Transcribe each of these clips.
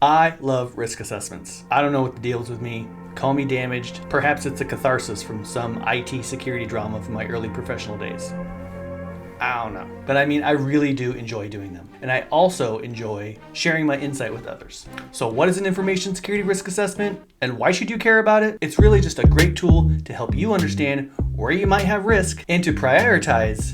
I love risk assessments. I don't know what the deal is with me. Call me damaged. Perhaps it's a catharsis from some IT security drama from my early professional days. I don't know. But I mean, I really do enjoy doing them. And I also enjoy sharing my insight with others. So what is an information security risk assessment and why should you care about it? It's really just a great tool to help you understand where you might have risk and to securitize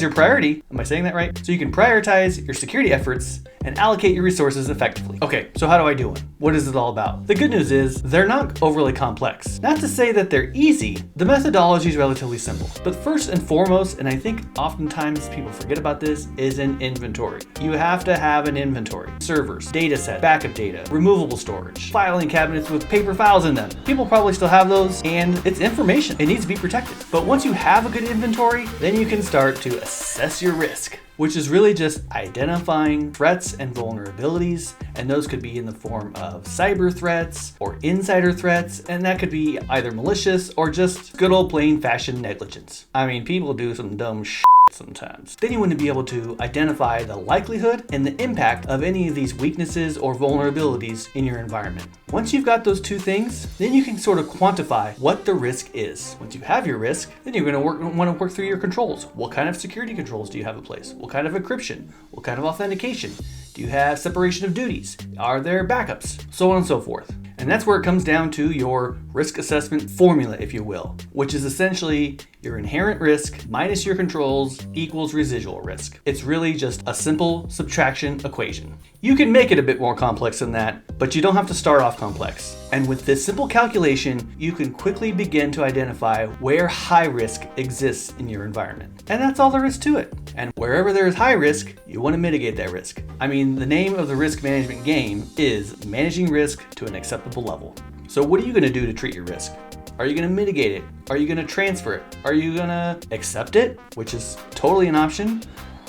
your priority. Am I saying that right? So you can prioritize your security efforts and allocate your resources effectively. Okay, so how do I do one? What is it all about? The good news is they're not overly complex. Not to say that they're easy, the methodology is relatively simple. But first and foremost, and I think oftentimes people forget about this, is an inventory. You have to have an inventory. Servers, data set, backup data, removable storage, filing cabinets with paper files in them. People probably still have those, and it's information. It needs to be protected. But once you have a good inventory, then you can start to assess your risk, which is really just identifying threats and vulnerabilities. And those could be in the form of cyber threats or insider threats. And that could be either malicious or just good old plain fashioned negligence. I mean, people do some dumb shit sometimes. Then you want to be able to identify the likelihood and the impact of any of these weaknesses or vulnerabilities in your environment. Once you've got those two things, then you can sort of quantify what the risk is. Once you have your risk, then you're going to want to work through your controls. What kind of security controls do you have in place? What kind of encryption? What kind of authentication? Do you have separation of duties? Are there backups? So on and so forth. And that's where it comes down to your risk assessment formula, if you will, which is essentially your inherent risk minus your controls equals residual risk. It's really just a simple subtraction equation. You can make it a bit more complex than that, but you don't have to start off complex. And with this simple calculation, you can quickly begin to identify where high risk exists in your environment. And that's all there is to it. And wherever there is high risk, you want to mitigate that risk. I mean, the name of the risk management game is managing risk to an acceptable level. So what are you going to do to treat your risk? Are you going to mitigate it? Are you going to transfer it? Are you going to accept it, which is totally an option,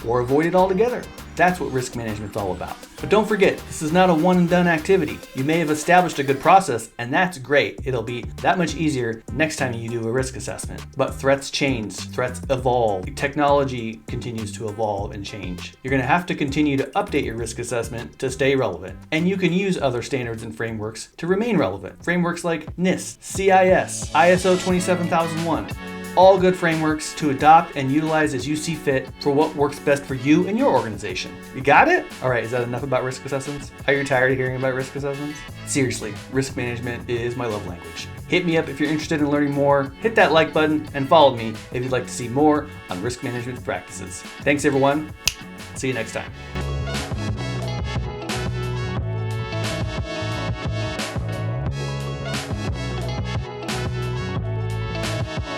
or avoid it altogether? That's what risk management's all about. But don't forget, this is not a one and done activity. You may have established a good process, and that's great. It'll be that much easier next time you do a risk assessment. But threats change, threats evolve, technology continues to evolve and change. You're gonna have to continue to update your risk assessment to stay relevant. And you can use other standards and frameworks to remain relevant. Frameworks like NIST, CIS, ISO 27001. All good frameworks to adopt and utilize as you see fit for what works best for you and your organization. You got it? All right, is that enough about risk assessments? Are you tired of hearing about risk assessments? Seriously, risk management is my love language. Hit me up if you're interested in learning more, hit that like button, and follow me if you'd like to see more on risk management practices. Thanks everyone, see you next time.